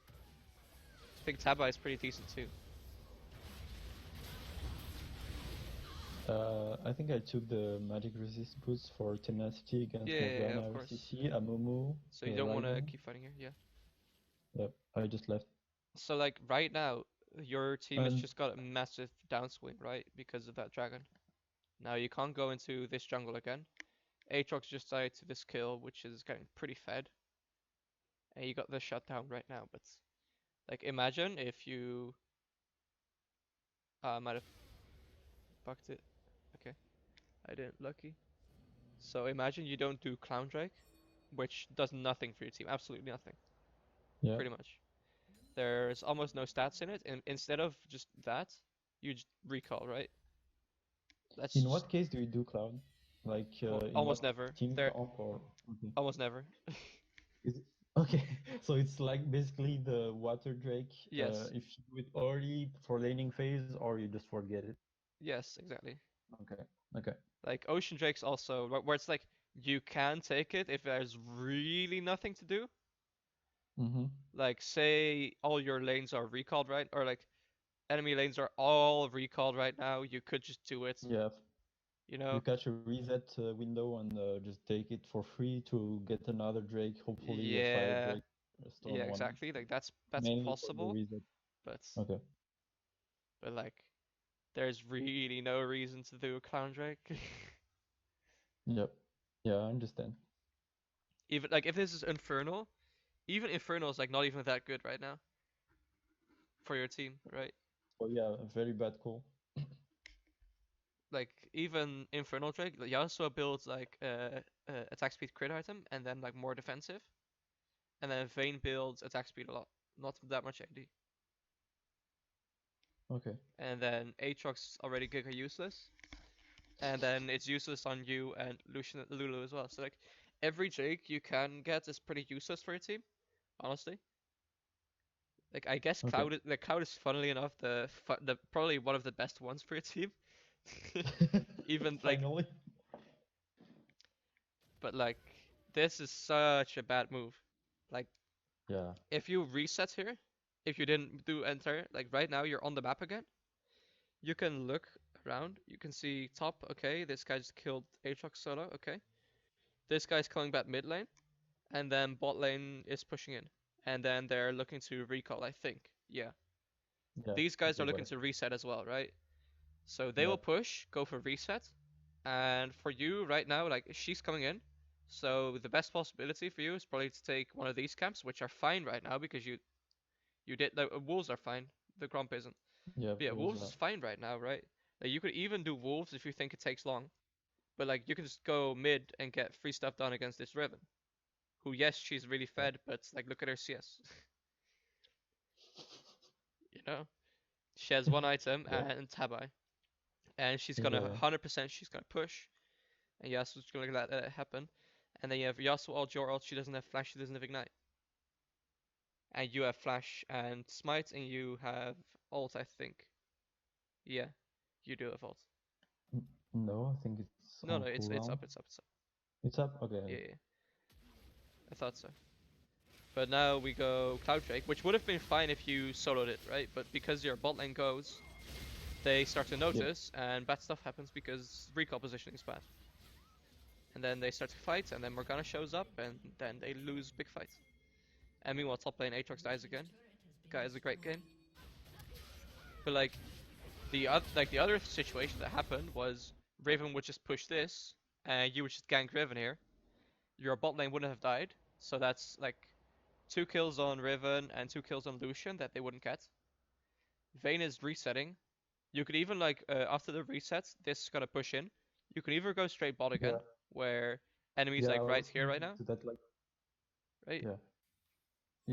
I think Taba is pretty decent too. I think I took the magic resist boost for tenacity against Yeah, Morgana of course. RCC, Amumu, So you don't want to Lygon. keep fighting here, yeah. Yep, I just left. So like right now, your team has And just got a massive downswing, right? Because of that dragon. Now you can't go into this jungle again. Aatrox just died to this kill, which is getting pretty fed. And you got the shutdown right now, but like imagine if you might have fucked it. Okay, I didn't. Lucky. So imagine you don't do Clown Drake, which does nothing for your team, absolutely nothing, yeah, pretty much. There's almost no stats in it, and instead of just that, you just recall, right? That's in just what case do you do Cloud? Like in almost what never. team There, comp or? Okay. almost never. Is it... Okay, so it's like basically the Water Drake. Yes, If you do it early for laning phase, or you just forget it. yes, exactly. Okay, okay. Like Ocean Drake's also where it's like you can take it if there's really nothing to do. Mm-hmm. Like say all your lanes are recalled, right? Or like enemy lanes are all recalled right now. You could just do it, Yeah, you you know? catch a reset window and just take it for free to get another Drake, hopefully a Fire Yeah, Drake, a yeah, Stone one, exactly. Like that's mainly for the possible, reset. but Okay. like there's really no reason to do a Clown Drake. Yep. Yeah, I understand. Even like if this is Infernal, even Infernal is like not even that good right now for your team, right? So yeah, a very bad call. Like even Infernal Drake, Yasuo builds like attack speed crit item and then like more defensive, and then Vayne builds attack speed a lot, not that much AD, Okay. and then Aatrox already giga useless, and then it's useless on you and Lucian Lulu as well. So like every Drake you can get is pretty useless for your team, honestly. Like I guess Okay. Cloud is funnily enough the probably one of the best ones for your team. Even like, Finally. but like this is such a bad move. Like Yeah. if you reset here, if you didn't do enter, like right now you're on the map again. You can look around. You can see top. Okay, this guy just killed Aatrox solo. Okay, this guy's coming back mid lane, and then bot lane is pushing in, and then they're looking to recall. I think. Yeah, Yeah, these guys you're are looking right. to reset as well, right? So they Yeah, will push, go for reset, and for you right now, like she's coming in. So the best possibility for you is probably to take one of these camps, which are fine right now because you did the wolves are fine. The Gromp isn't. yeah, But yeah, Wolves wolves are. is fine right now, right? Like you could even do wolves if you think it takes long. But like you can just go mid and get free stuff done against this Riven. Who yes, she's really Yeah. fed, but like look at her CS. You know? She has one item Yeah, and Tabai. And she's gonna yeah, 100% she's gonna push. And Yasuo's gonna let that happen. And then you have Yasuo ult, your ult, she doesn't have flash, she doesn't have ignite. And you have flash and smite and you have ult, I think. Yeah, you do have ult. No, I think it's No, on no, it's cooldown. up, it's up, it's up. It's up. Okay. Yeah, yeah. I thought so. But now we go Cloud Drake, which would have been fine if you soloed it, right? But because your bot lane goes, they start to Yeah. notice, and bad stuff happens because recall positioning is bad. And then they start to fight, and then Morgana shows up, and then they lose big fight. And meanwhile, top lane Aatrox dies again. Guy has a great game. But like the other situation that happened was Raven would just push this, and you would just gank Raven here. Your bot lane wouldn't have died, so that's like 2 kills on Riven and 2 kills on Lucian that they wouldn't get. Vayne is resetting. You could even like after the resets, this is gonna push in. You can either go straight bot Yeah. again, where enemies Yeah. I like right was here right thinking now, to that. Like, right? yeah.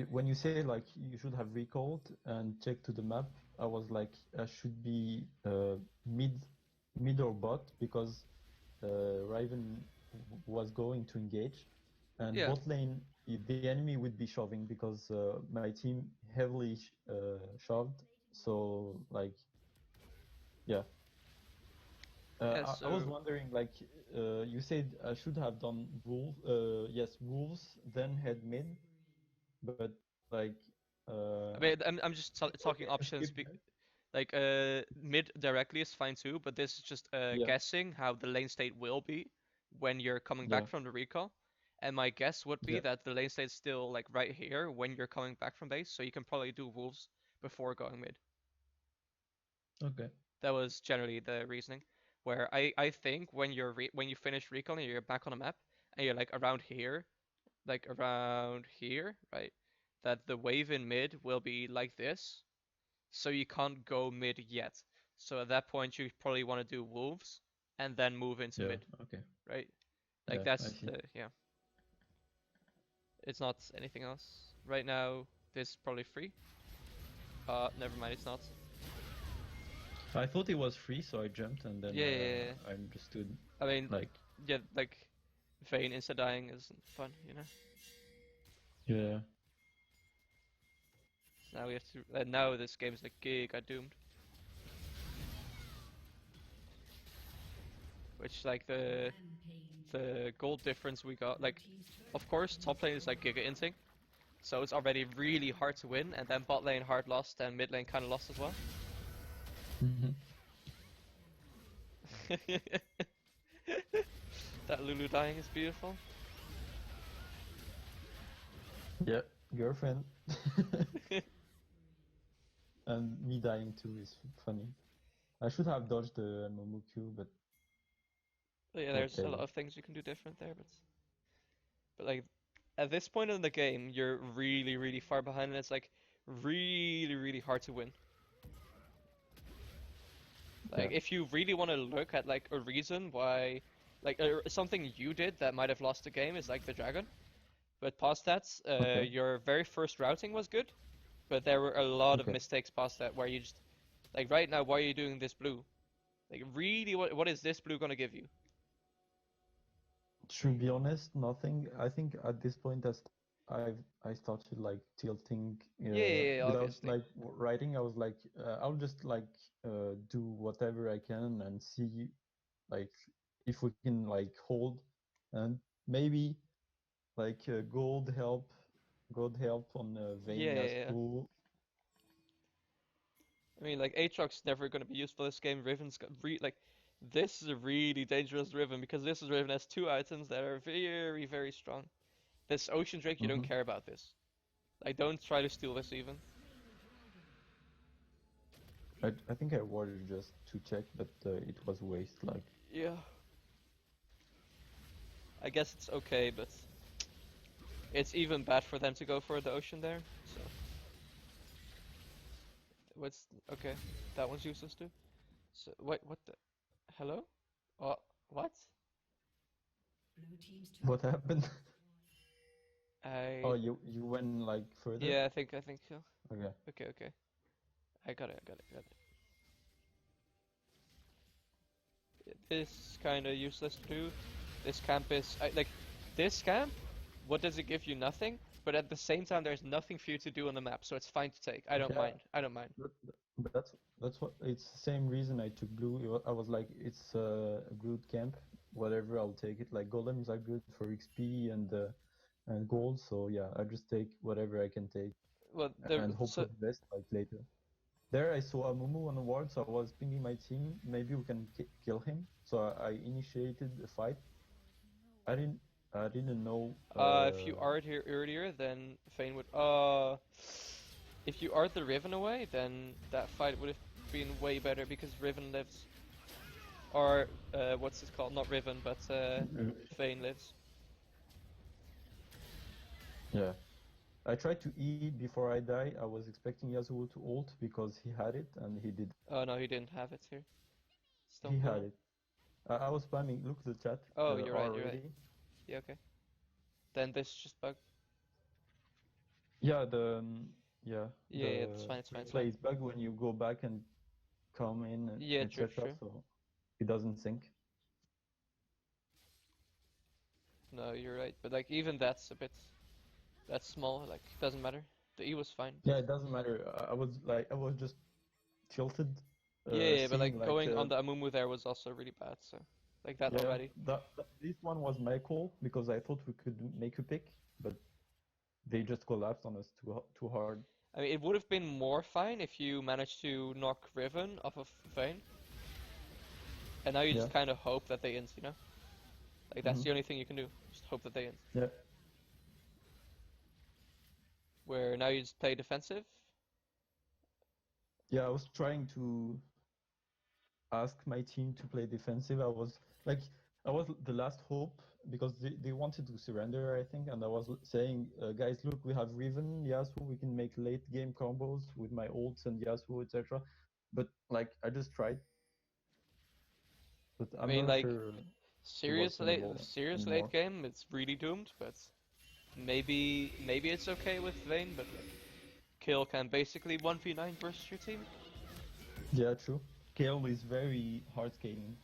When you say like you should have recalled and checked to the map, I was like I should be mid or bot because Riven was going to engage, and Yeah. bot lane the enemy would be shoving because my team heavily shoved. So like yeah, Yeah. I was So wondering like you said I should have done yes wolves then head mid, but like I uh, mean, I'm just talking okay, options. skip that. Like mid directly is fine too, but this is just Yeah, guessing how the lane state will be when you're coming yeah, back from the recall. And my guess would be yeah. that the lane state's still like right here when you're coming back from base, so you can probably do wolves before going mid. Okay. That was generally the reasoning. Where I think when when you finish recall and you're back on the map and you're like around here, right? That the wave in mid will be like this, so you can't go mid yet. So at that point, you probably want to do wolves and then move into Yeah. mid, Okay. right? Like Yeah, I that's see. the yeah. It's not anything else right now. This is probably free. Never mind, it's not. I thought it was free, so I jumped and then Yeah, yeah, yeah, yeah. I understood. I mean, Like, yeah, like Vayne insta dying isn't fun, you know. yeah, Now we have to. Now this game is like giga doomed. Which like the gold difference we got, like, of course top lane is like giga inting, so it's already really hard to win, and then bot lane hard lost and mid lane kind of lost as well. That Lulu dying is beautiful. yeah, girlfriend. And me dying too is funny. I should have dodged the Momo Q, but But yeah, there's a okay. lot of things you can do different there, but like at this point in the game, you're really really far behind, and it's like really really hard to win. Yeah, Like if you really want to look at like a reason why, like something you did that might have lost the game is like the dragon. But past that, okay, your very first routing was good, but there were a lot of okay. mistakes past that where you just like right now, why are you doing this blue? Like really, what is this blue gonna give you? To be honest, nothing. I think at this point I started like tilting Yeah, yeah, yeah, without obviously. like writing. I was like I'll just like do whatever I can and see like if we can like hold and maybe like gold help on Yeah, Vayne yeah, as yeah. cool. I mean, like Aatrox's never gonna be useful this game. Riven's got like this is a really dangerous Riven because this is Riven has two items that are very, very strong. This Ocean Drake, you don't Hmm. care about this. Like, don't try to steal this even. I think I wanted just to check, but it was waste. Like, Yeah. I guess it's okay, but it's even bad for them to go for the Ocean there. So what's okay? That one's useless too. So wait, what the? Hello? What? what happened? Oh, I you went like further? yeah, I think so. Okay. Okay. I got it. This kind of useless to do. This camp is like this camp. What does it give you? Nothing. But at the same time, there's nothing for you to do on the map, so it's fine to take. I don't Yeah, mind. I don't mind. but that's what it's the same reason I took blue. I was like, it's a good camp. Whatever, I'll take it. Like golems are good for XP and gold. So yeah, I just take whatever I can take Well, and hope for so the best. Like later. There I saw a Mumu on the ward, so I was pinging my team. Maybe we can kill him. So I initiated a fight. I didn't I didn't know. if you art here earlier, then Fane would. If you art the Riven away, then that fight would have been way better because Riven lives. Or what's it called? Not Riven, but Fane lives. Yeah. I tried to E before I die. I was expecting Yasuo to ult because he had it and he did. Oh no, he didn't have it here. He Stone had Cold. it. I was spamming. Look the chat. Oh, you're right. Already. Yeah, okay. Then this just bug. Yeah, yeah, Yeah, the it's fine. replay is bug when you go back and come in and Yeah, etc. true. So it doesn't sync. No, you're right. But like even that's small. Like doesn't matter. The E was fine. Yeah, it doesn't matter. I was just tilted, Yeah, but seeing like like going on the Amumu there was also really bad. So like that yeah, already. this one was my call because I thought we could make a pick, but they just collapsed on us too hard. I mean, it would have been more fine if you managed to knock Riven off of Vayne. And now you Yeah. just kind of hope that they int, you know? Like that's Mhm. the only thing you can do. Just hope that they int. Yeah. Where now you just play defensive. Yeah, I was trying to ask my team to play defensive. I was the last hope because they wanted to surrender, I think, and I was saying, guys, look, we have Riven, Yasuo, we can make late game combos with my ults and Yasuo, etc. But like, I just tried, but I I'm mean, not like sure it was serious late anymore. game, it's really doomed. But maybe it's okay with Vayne. But like, Kill can basically 1v9 versus your team. Yeah, true. Kayle is very hard scaling.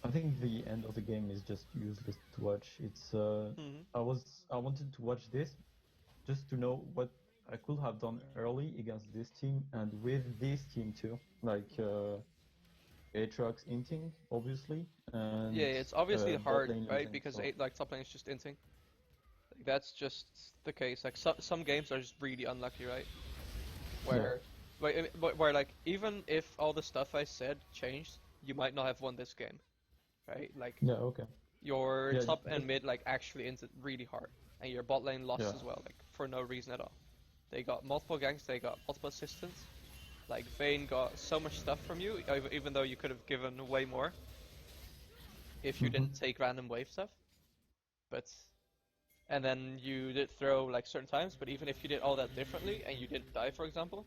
I think the end of the game is just useless to watch. It's I wanted to watch this just to know what I could have done early against this team and with this team too. Like Aatrox inting, obviously, and Yeah, it's obviously bot hard, lane right? losing. Because So like top lane is just inting. Like, that's just the case. Like some games are just really unlucky, right? Where, where like even if all the stuff I said changed, you might not have won this game, right? Like yeah, okay. your Yeah, top and just, mid like actually inted really hard, and your bot lane lost yeah. as well, like for no reason at all. They got multiple ganks, they got multiple assistants. Like Vayne got so much stuff from you, even though you could have given way more if you Mhm. didn't take random wave stuff. But and then you did throw like certain times, but even if you did all that differently and you didn't die, for example,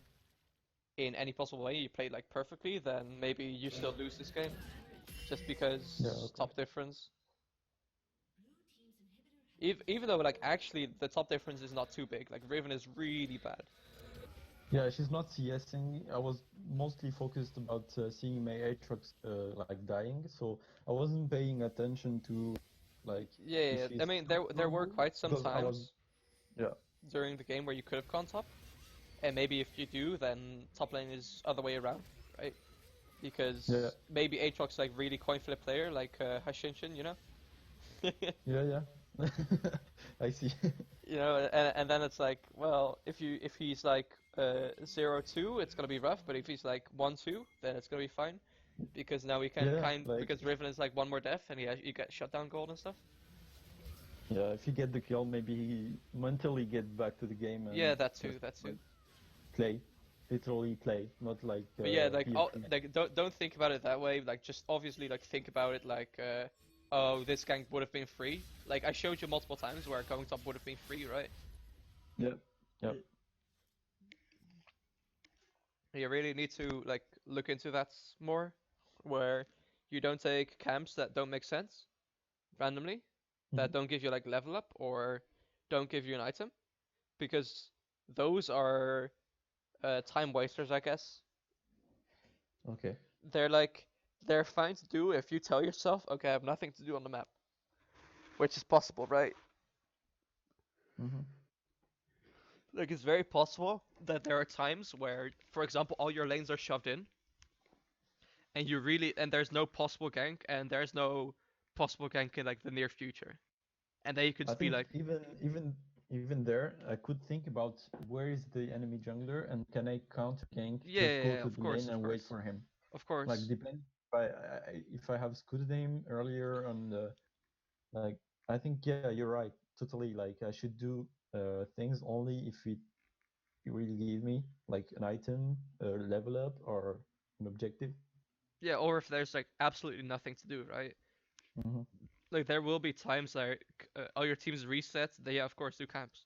in any possible way, you played like perfectly, then maybe you still lose this game just because Yeah, okay. top difference. Even though like actually the top difference is not too big, like Riven is really bad. Yeah, she's not CSing. I was mostly focused about seeing my Aatrox like dying, so I wasn't paying attention to like if Yeah, she's I mean too there were strong quite some because I was times yeah during the game where you could have gone top, and maybe if you do, then top lane is other way around, right? Because yeah maybe Aatrox like really coin flip player like Hashinshin, you know? yeah. I see. You know, and then it's like, well, if he's like 0-2, it's gonna be rough, but if he's like 1-2, then it's gonna be fine because now we can Yeah, like because Riven is like one more death and you get shutdown gold and stuff. yeah, if you get the kill, maybe he mentally get back to the game and Yeah, that too, just that too. like play, literally play, not like But yeah, be a free. like don't think about it that way. Like just obviously like think about it like oh, this gank would have been free. Like I showed you multiple times where going top would have been free, right? Yeah, yeah. You really need to like look into that more, where you don't take camps that don't make sense randomly, Hmm. that don't give you like level up or don't give you an item, because those are time wasters, I guess. Okay. They're like they're fine to do if you tell yourself, okay, I have nothing to do on the map, which is possible, right? Hmm. Like it's very possible that there are times where, for example, all your lanes are shoved in, and you really and there's no possible gank, and there's no possible gank in like the near future, and then you could I just be think like, even there, I could think about where is the enemy jungler and can I counter gank, yeah, just yeah, go yeah, to the lane of and wait course, for him. of Like course. depend if I have scooted him earlier on the like I think yeah you're right totally like I should do things only if it really give me like an item, a level up or an objective. Yeah, or if there's like absolutely nothing to do, right? Hmm. Like there will be times like all your teams reset. They yeah, of course do camps.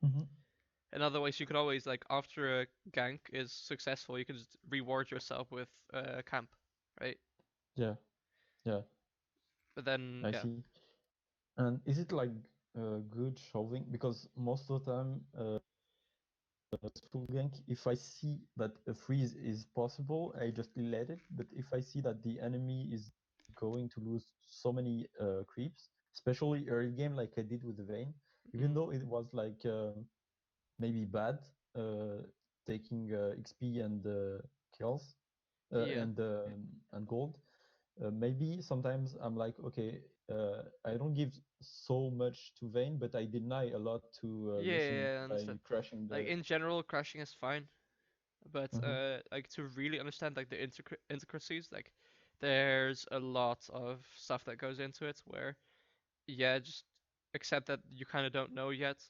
Hmm. And otherwise, you could always like after a gank is successful, you can just reward yourself with camp, right? Yeah, yeah, But then I yeah, see. And is it like good shoving? Because most of the time, full gank, if I see that a freeze is possible, I just let it. But if I see that the enemy is going to lose so many creeps, especially early game, like I did with the Vayne, even mm, though it was like maybe bad, uh, taking XP and kills yeah, and gold, maybe sometimes I'm like, okay, I don't give so much to Vayne, but I deny a lot to yeah, Lucian yeah, I by understand. crashing Like the. in general, crashing is fine, but Mhm. like to really understand like the intricacies, like there's a lot of stuff that goes into it. Where yeah, just accept that you kind of don't know yet,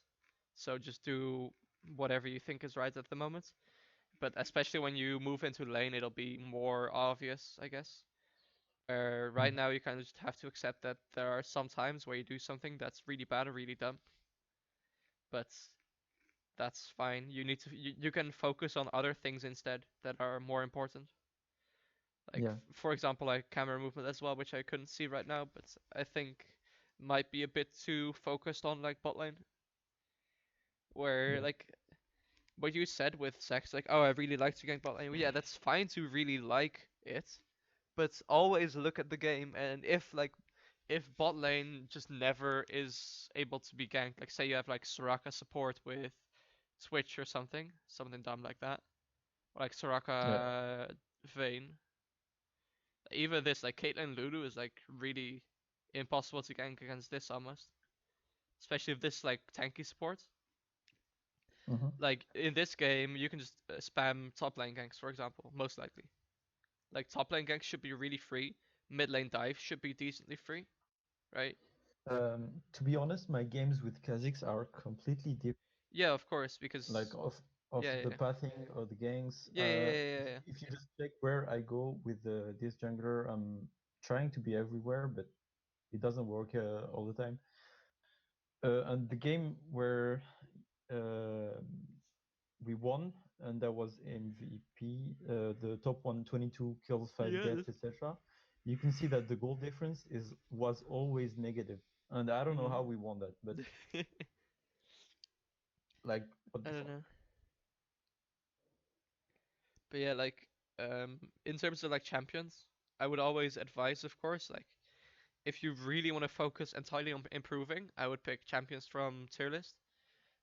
so just do whatever you think is right at the moment. But especially when you move into lane, it'll be more obvious, I guess. Right Mhm. now, you kind of just have to accept that there are some times where you do something that's really bad or really dumb, but that's fine. You can focus on other things instead that are more important. Like Yeah, for example, like camera movement as well, which I couldn't see right now, but I think might be a bit too focused on like bot lane, where yeah, like what you said with sex, like oh I really like to gank bot lane. Well, yeah, that's fine to really like it, but always look at the game, and if bot lane just never is able to be ganked, like say you have like Soraka support with Switch or something dumb like that, or like yeah. Soraka Vayne, even this like Caitlyn Lulu is like really impossible to gank against this almost, especially if this like tanky support. Hmm. Like in this game, you can just spam top lane ganks, for example, most likely. Like top lane ganks should be really free, mid lane dive should be decently free, right? To be honest, my games with Kha'Zix are completely different. Yeah, of course, Like because of yeah, the yeah, pathing or the ganks. yeah, yeah, yeah, yeah, yeah. If you just check where I go with this jungler, I'm trying to be everywhere, but it doesn't work all the time. And the game where uh, we won, and that was MVP, the top 122 kills, 5 Yeah. deaths, etc. You can see that the goal difference is was always negative, and I don't know how Mm. we won that, but like what I the don't fuck? know, but yeah, like in terms of like champions, I would always advise, of course, like if you really want to focus entirely on improving, I would pick champions from tier list.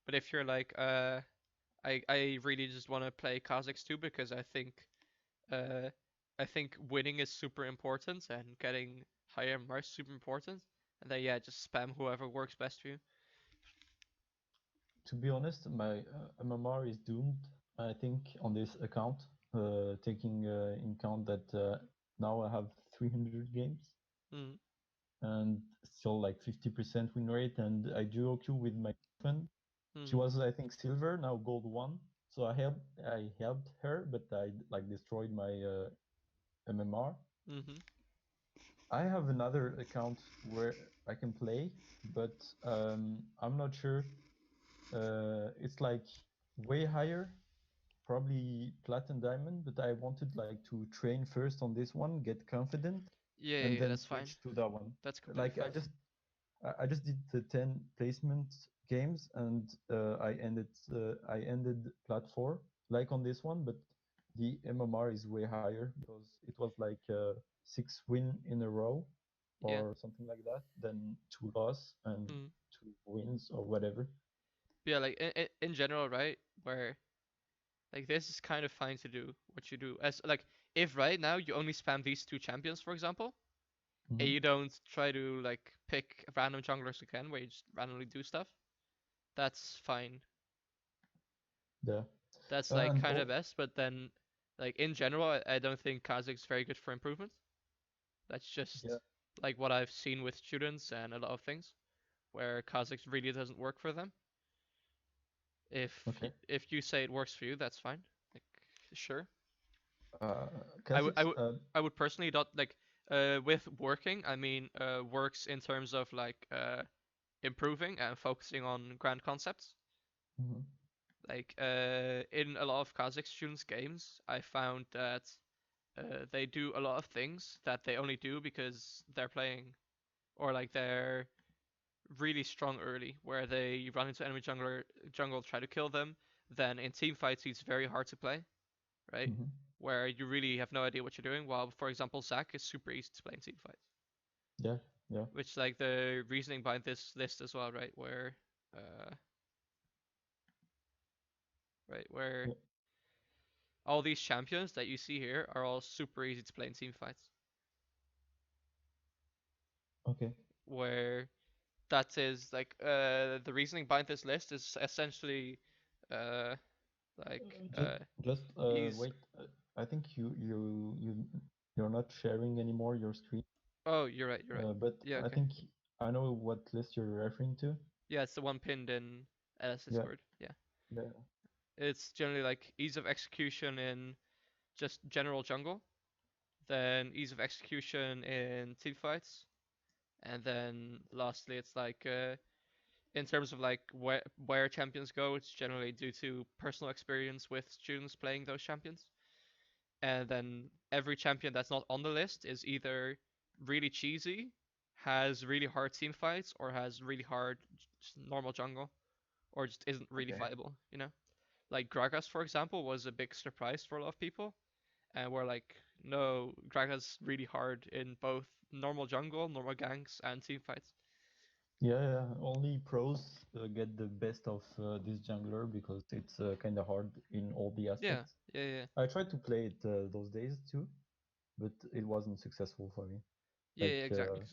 But if you're like, I really just want to play Kha'Zix too because uh, I think winning is super important and getting higher marks super important. and then yeah, just spam whoever works best for you. To be honest, my MMR is doomed. I think on this account, taking in count that now I have 300 games Mm. and still like 50% win rate, and I duo queue with my friend. She Mm. was, I think, silver, now gold one. So I helped her, but I like destroyed my MMR. Mhm. I have another account where I can play, but I'm not sure. It's like way higher, probably platinum diamond, but I wanted like to train first on this one, get confident, Yeah, and yeah, yeah, then that's fine. switch to that one. That's completely Like fine. I just did the 10 placement games, and I ended plat 4 like on this one, but the MMR is way higher because it was like 6 win in a row Yeah. or something like that, then 2 loss and Mm. 2 wins or whatever. Yeah, like in general, right? Where like this is kind of fine to do what you do. As like if right now you only spam these two champions, for example, and Hmm. you don't try to like pick random junglers again, where you just randomly do stuff, that's fine. Yeah. That's like And kind of all, best. But then, like in general, I don't think Kha'Zix's very good for improvement. That's yeah, just like what I've seen with students and a lot of things where Kha'Zix really doesn't work for them. okay. If you say it works for you, that's fine. Like sure. Uh, I would I Kha'Zix, would I would personally not like with working. I mean works in terms of like improving and focusing on grand concepts. mhm, Like in a lot of Kazakh students' games, I found that they do a lot of things that they only do because they're playing or like they're really strong early, where they run into enemy jungle, try to kill them. Then in team fights, it's very hard to play, right? mhm. Where you really have no idea what you're doing. While, for example, Zac is super easy to play in team fights, Yeah, yeah. which like the reasoning behind this list as well, right? Uh, where Yeah. all these champions that you see here are all super easy to play in team fights. Okay. Where that is like the reasoning behind this list is essentially uh like Just, just ease. wait. I think you're not sharing anymore your screen. Oh, you're right. You're right. But Yeah. I Okay. think I know what list you're referring to. Yeah, it's the one pinned in LS Yeah, Discord. Yeah. yeah. It's generally like ease of execution in just general jungle, then ease of execution in team fights, and then lastly it's like in terms of like where champions go, it's generally due to personal experience with students playing those champions. And then every champion that's not on the list is either really cheesy, has really hard team fights, or has really hard normal jungle, or just isn't really Okay. viable, you know? Like Gragas, for example, was a big surprise for a lot of people, and we're like, no, Gragas really hard in both normal jungle, normal ganks, and team fights. Yeah, yeah. Only pros get the best of this jungler because it's kind of hard in all the Yeah, aspects. yeah, yeah, I tried to play it those days too, but it wasn't successful for me. yeah, Like yeah, exactly.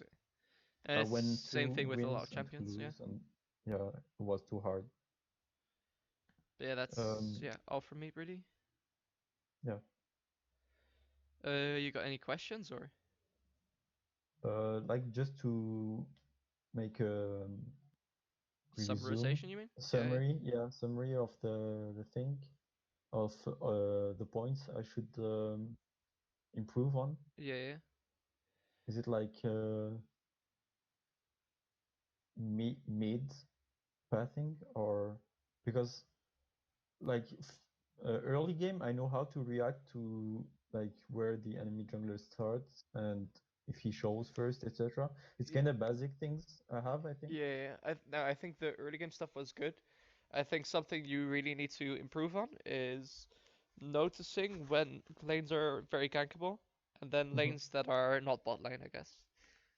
And I it's went same to thing with a lot of wins and to champions, yeah. lose, and yeah, it was too hard. But yeah, that's Um, yeah, all from me really. yeah. You got any questions or Like just to make a really zoom summarization? You mean? Yeah, yeah, summary, yeah, summary of the thing of the points I should improve on. yeah, yeah. Is it like mid pathing, or because like early game I know how to react to like where the enemy jungler starts and if he shows first, etc. It's Yeah. kind of basic things I have, I think. Yeah, no, I think the early game stuff was good. I think something you really need to improve on is noticing when lanes are very gankable and then Hmm. lanes that are not bot lane, I guess.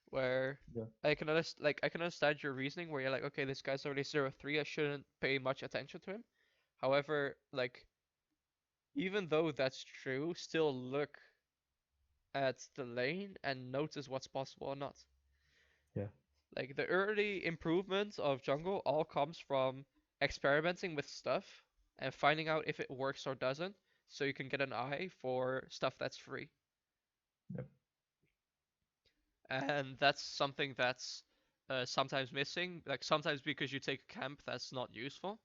Where Yeah, I can understand your reasoning where you're like, okay, this guy's already 0-3, I shouldn't pay much attention to him. However, like even though that's true, still look at the lane and notice what's possible or not. yeah, Like the early improvement of jungle all comes from experimenting with stuff and finding out if it works or doesn't, so you can get an eye for stuff that's free. Yep. And that's something that's sometimes missing. Like sometimes because you take a camp that's not useful,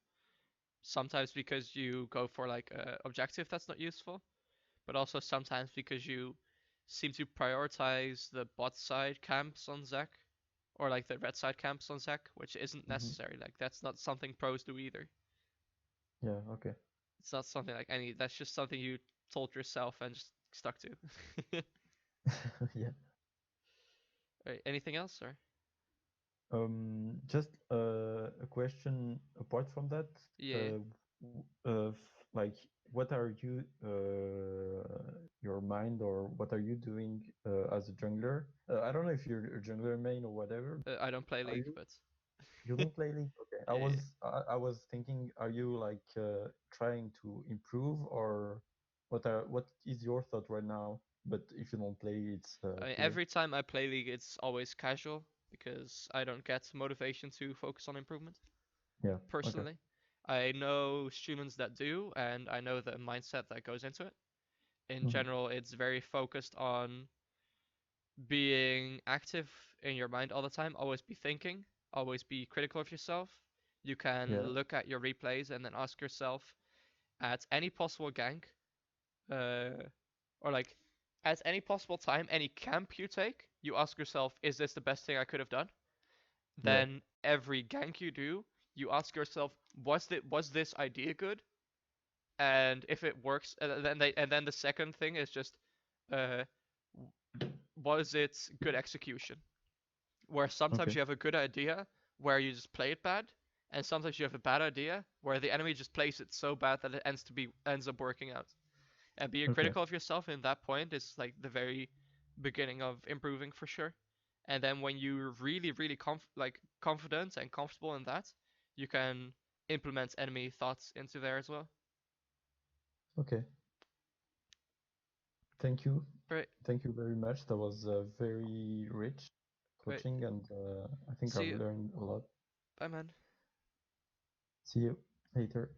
sometimes because you go for like a objective that's not useful, but also sometimes because you seem to prioritize the bot side camps on Zac, or like the red side camps on Zac, which isn't Hmm. necessary. Like that's not something pros do either. Yeah. Okay. It's not something like any. That's just something you told yourself and just stuck to. Yeah. Right, anything else or? Just a question apart from that. Yeah. Like, what are you, your mind, or what are you doing as a jungler? I don't know if you're a jungler main or whatever. I don't play Are League, you? but You don't play League? Okay. yeah. I was thinking, are you like trying to improve, or what is your thought right now? But if you don't play, it's I mean, cool. every time I play League, it's always casual because I don't get motivation to focus on improvement. Yeah. Okay. Personally, I know students that do, and I know the mindset that goes into it. In Hmm. general, it's very focused on being active in your mind all the time, always be thinking, always be critical of yourself. You can Yeah. look at your replays and then ask yourself at any possible gank, uh, or like at any possible time, any camp you take, you ask yourself, is this the best thing I could have done? Yeah. Then every gank you do, you ask yourself, was this idea good? And if it works, and then the second thing is just, uh, was it good execution? Where sometimes Okay. you have a good idea where you just play it bad, and sometimes you have a bad idea where the enemy just plays it so bad that it ends up working out. And being Okay. critical of yourself in that point is like the very beginning of improving for sure. And then when you're really, really confident and comfortable in that, you can implement enemy thoughts into there as well. Okay. Thank you. Right, Thank you very much. That was very rich right. coaching, and I think See I've you. learned a lot. Bye, man. See you later.